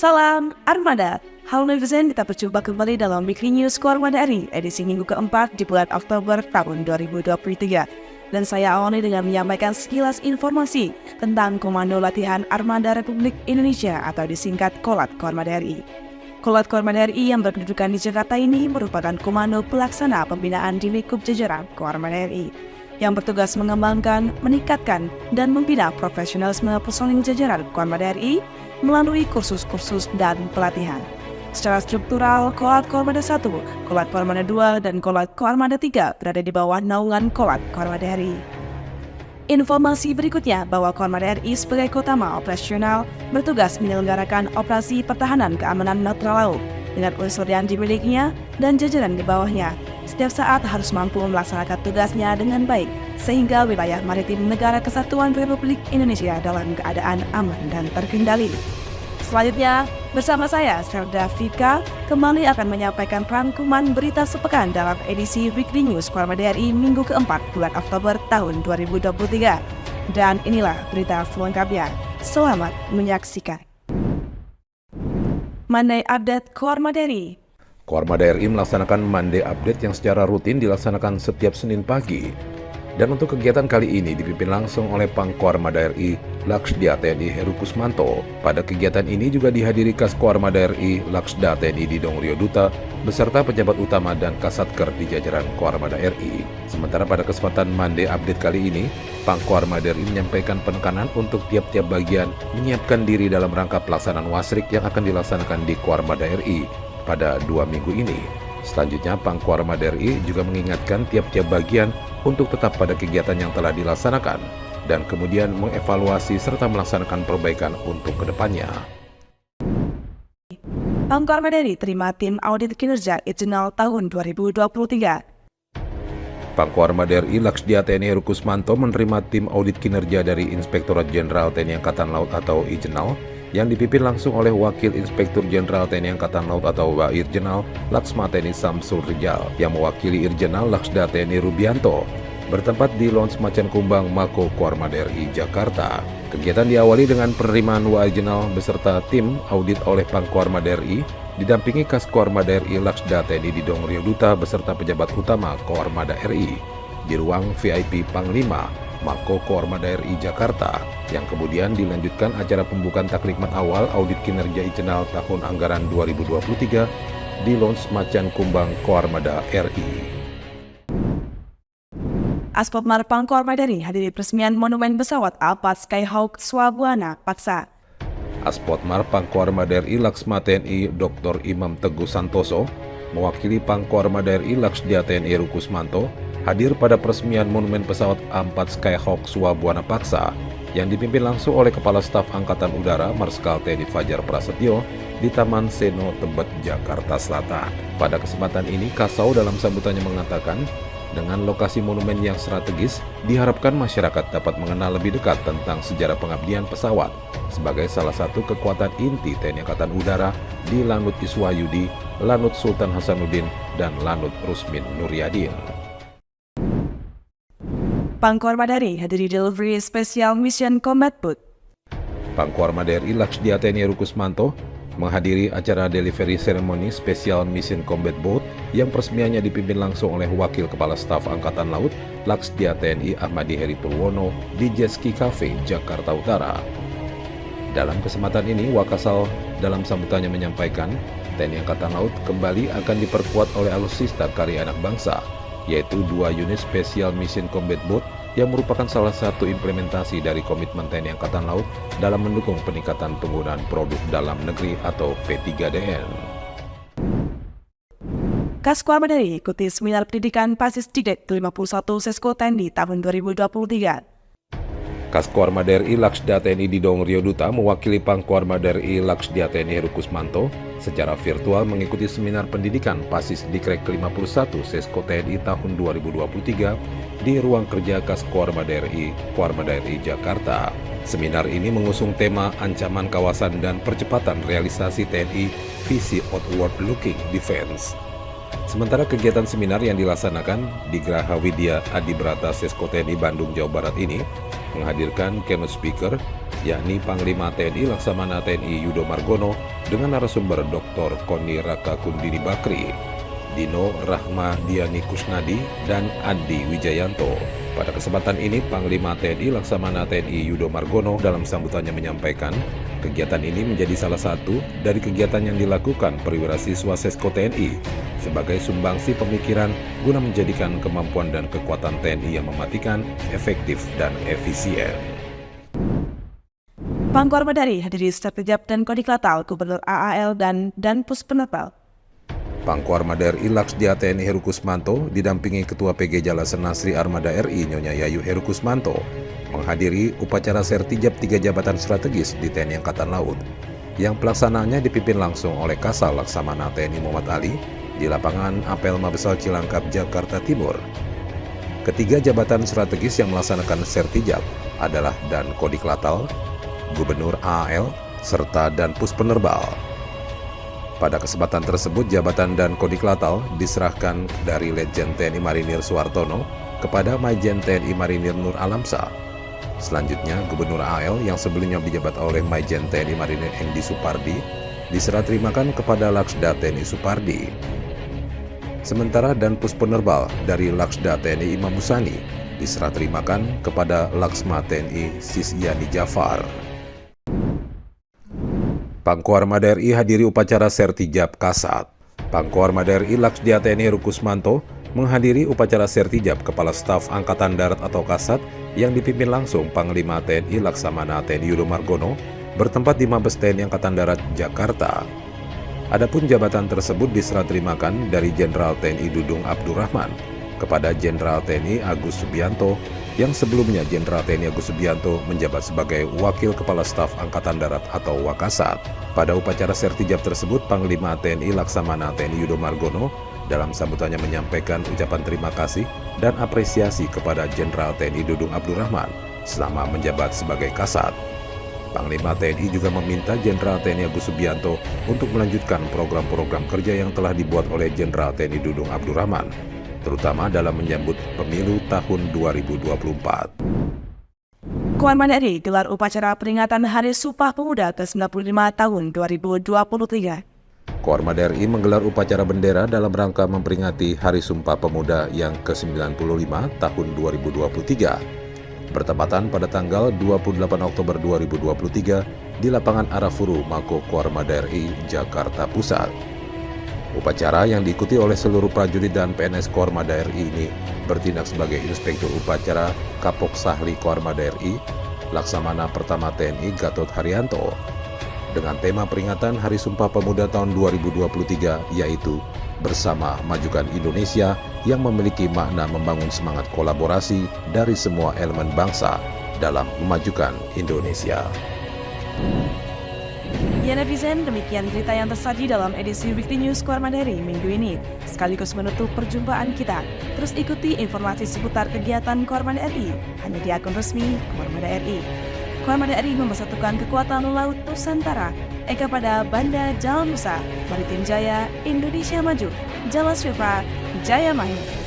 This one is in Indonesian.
Salam Armada. Halo netizen, kita berjumpa kembali dalam Weekly News Koarmada RI edisi minggu keempat di bulan Oktober tahun 2023. Dan saya awali dengan menyampaikan sekilas informasi tentang Komando Latihan Armada Republik Indonesia atau disingkat Kolat Koarmada RI. Kolat Koarmada RI yang berkedudukan di Jakarta ini merupakan komando pelaksana pembinaan di lingkup jajaran Koarmada RI yang bertugas mengembangkan, meningkatkan, dan membina profesionalisme personil jajaran Koarmada RI melalui kursus-kursus dan pelatihan. Secara struktural, Kolat Koarmada 1, Kolat Koarmada 2, dan Kolat Koarmada 3 berada di bawah naungan Kolat Koarmada RI. Informasi berikutnya bahwa Koarmada RI sebagai Kotama Operasional bertugas menyelenggarakan operasi pertahanan keamanan neutral laut dengan unsur yang dimilikinya dan jajaran di bawahnya. Setiap saat harus mampu melaksanakan tugasnya dengan baik, sehingga wilayah maritim Negara Kesatuan Republik Indonesia dalam keadaan aman dan terkendali. Selanjutnya, bersama saya, Serda Fika, kembali akan menyampaikan rangkuman berita sepekan dalam edisi Weekly News Koarmada RI minggu keempat bulan Oktober tahun 2023. Dan inilah berita selengkapnya. Selamat menyaksikan. Monday Update Koarmada RI. Koarmada RI melaksanakan Monday Update yang secara rutin dilaksanakan setiap Senin pagi. Dan untuk kegiatan kali ini dipimpin langsung oleh Pangkoarmada RI Laksda TNI Heru Kusmanto. Pada kegiatan ini juga dihadiri Kaskoarmada RI Laksda TNI Didong Rio Duta beserta pejabat utama dan Kasatker di jajaran Koarmada RI. Sementara pada kesempatan Monday Update kali ini, Pangkoarmada RI menyampaikan penekanan untuk tiap-tiap bagian menyiapkan diri dalam rangka pelaksanaan wasrik yang akan dilaksanakan di Koarmada RI pada 2 minggu ini. Selanjutnya, Pangkoarmada RI juga mengingatkan tiap-tiap bagian untuk tetap pada kegiatan yang telah dilaksanakan dan kemudian mengevaluasi serta melaksanakan perbaikan untuk kedepannya. Pangkoarmada RI terima tim audit kinerja internal tahun 2023. Pangkoarmada RI Laksda TNI Heru Kusmanto menerima tim audit kinerja dari Inspektorat Jenderal TNI Angkatan Laut atau IJENAL yang dipimpin langsung oleh Wakil Inspektur Jenderal TNI Angkatan Laut atau Wairjenal Laksma TNI Samsul Rijal yang mewakili Irjenal Laksda TNI Rubianto bertempat di Lounge Macan Kumbang Mako Koarmada RI Jakarta. Kegiatan diawali dengan penerimaan Wairjenal beserta tim audit oleh Pangkoarmada RI didampingi Kaskoarmada RI Laksda TNI Didong Rio Duta beserta pejabat utama Koarmada RI di ruang VIP Panglima Mako Koarmada RI Jakarta, yang kemudian dilanjutkan acara pembukaan taklikmat awal audit kinerja IJENAL tahun anggaran 2023 di Lounge Macan Kumbang Koarmada RI. Aspopmar Pangkoarmada RI hadiri peresmian monumen pesawat Alphard Skyhawk Swabuana Paksa. Aspopmar Pangkoarmada RI Laksma TNI Dr. Imam Teguh Santoso mewakili Pangkoarmada RI Laksda TNI Heru Kusmanto hadir pada peresmian monumen pesawat Alphard Skyhawk Swabuana Paksa yang dipimpin langsung oleh Kepala Staf Angkatan Udara Marskal TNI Fajar Prasetyo di Taman Seno Tebet, Jakarta Selatan. Pada kesempatan ini, Kasau dalam sambutannya mengatakan, dengan lokasi monumen yang strategis, diharapkan masyarakat dapat mengenal lebih dekat tentang sejarah pengabdian pesawat sebagai salah satu kekuatan inti TNI Angkatan Udara di Lanut Iswayudi, Lanut Sultan Hasanuddin, dan Lanut Rusmin Nuryadin. Pangkoarmada RI hadiri delivery Special Mission Combat Boat. Pangkoarmada RI Laksda TNI Heru Kusmanto menghadiri acara delivery ceremony Special Mission Combat Boat yang peresmiannya dipimpin langsung oleh Wakil Kepala Staf Angkatan Laut Laksda TNI Ahmadi Heri Purwono di Jet Ski Cafe, Jakarta Utara. Dalam kesempatan ini, Wakasal dalam sambutannya menyampaikan TNI Angkatan Laut kembali akan diperkuat oleh alutsista karya anak bangsa, yaitu 2 unit Special Mission Combat Boat yang merupakan salah satu implementasi dari komitmen TNI Angkatan Laut dalam mendukung peningkatan penggunaan produk dalam negeri atau P3DN. Kaskoarmada RI ikuti seminar pendidikan Pasis Dikdet 51 Sesko TNI tahun 2023. Kaskoarmada RI Laksda TNI Didong Rio Duta mewakili Pangkoarmada RI Laksda TNI Heru Kusmanto secara virtual mengikuti seminar pendidikan Pasis Dikrek ke-51 Sesko TNI tahun 2023 di ruang kerja Kaskoarmada RI, Koarmada RI Jakarta. Seminar ini mengusung tema ancaman kawasan dan percepatan realisasi TNI Visi Outward Looking Defense. Sementara kegiatan seminar yang dilaksanakan di Graha Widya Adibrata Sesko TNI Bandung, Jawa Barat ini menghadirkan keynote speaker yakni Panglima TNI Laksamana TNI Yudo Margono dengan narasumber Dr. Koni Raka Kundini Bakri, Dino Rahmadiani Kusnadi, dan Adi Wijayanto. Pada kesempatan ini, Panglima TNI Laksamana TNI Yudo Margono dalam sambutannya menyampaikan, kegiatan ini menjadi salah satu dari kegiatan yang dilakukan perwira siswa Sesko TNI sebagai sumbangsi pemikiran guna menjadikan kemampuan dan kekuatan TNI yang mematikan, efektif, dan efisien. Pangkor Madari hadiri Sekretariat dan Kodiklatal Gubernur AAL dan Pus Penerbal. Pangkor Madari Laksdia TNI Heru Kusmanto didampingi Ketua PG Jalasan Nasri Armada RI Nyonya Yayu Heru Kusmanto menghadiri upacara sertijab 3 jabatan strategis di TNI Angkatan Laut yang pelaksanaannya dipimpin langsung oleh Kasal Laksamana TNI Muhammad Ali di lapangan Apel Mabesal Cilangkap, Jakarta Timur. Ketiga jabatan strategis yang melaksanakan sertijab adalah Dan Kodiklatal, Gubernur AAL, serta Dan Pus Penerbal. Pada kesempatan tersebut, jabatan Dan Kodiklatal diserahkan dari Letjen TNI Marinir Suartono kepada Majen TNI Marinir Nur Alamsa. Selanjutnya, Gubernur AAL yang sebelumnya dijabat oleh Majen TNI Marinir Endi Supardi diserah terimakan kepada Laksda TNI Supardi. Sementara Dan Pus Penerbal dari Laksda TNI Imam Musani diserah terimakan kepada Laksma TNI Sisyani Jafar. Pangkoarmada RI hadiri upacara sertijab Kasat. Pangkoarmada RI Laksdia TNI Heru Kusmanto menghadiri upacara sertijab Kepala Staf Angkatan Darat atau Kasat yang dipimpin langsung Panglima TNI Laksamana TNI Yudo Margono bertempat di Mabes TNI Angkatan Darat, Jakarta. Adapun jabatan tersebut diserah terimakan dari Jenderal TNI Dudung Abdurrahman kepada Jenderal TNI Agus Subianto yang sebelumnya Jenderal TNI Agus Subianto menjabat sebagai Wakil Kepala Staf Angkatan Darat atau Wakasat. Pada upacara sertijab tersebut, Panglima TNI Laksamana TNI Yudo Margono dalam sambutannya menyampaikan ucapan terima kasih dan apresiasi kepada Jenderal TNI Dudung Abdurrahman selama menjabat sebagai Kasat. Panglima TNI juga meminta Jenderal TNI Agus Subianto untuk melanjutkan program-program kerja yang telah dibuat oleh Jenderal TNI Dudung Abdurrahman, terutama dalam menyambut pemilu tahun 2024. Koarmada RI gelar upacara peringatan Hari Sumpah Pemuda ke-95 tahun 2023. Koarmada RI menggelar upacara bendera dalam rangka memperingati Hari Sumpah Pemuda yang ke-95 tahun 2023. Bertepatan pada tanggal 28 Oktober 2023 di lapangan Arafuru, Mako Koarmada RI, Jakarta Pusat. Upacara yang diikuti oleh seluruh prajurit dan PNS Koarmada RI ini bertindak sebagai Inspektur Upacara Kapok Sahli Koarmada RI, Laksamana Pertama TNI Gatot Haryanto, dengan tema peringatan Hari Sumpah Pemuda tahun 2023 yaitu Bersama Majukan Indonesia yang memiliki makna membangun semangat kolaborasi dari semua elemen bangsa dalam memajukan Indonesia. Ya netizen, demikian berita yang tersaji dalam edisi Weekly News Koarmada RI minggu ini. Sekaligus menutup perjumpaan kita. Terus ikuti informasi seputar kegiatan Koarmada RI hanya di akun resmi Koarmada RI. Koarmada RI mempersatukan kekuatan laut Nusantara. Eka pada Banda Jalan Nusa, Maritim Jaya, Indonesia Maju, Jalan Swifa, Jaya Mahir.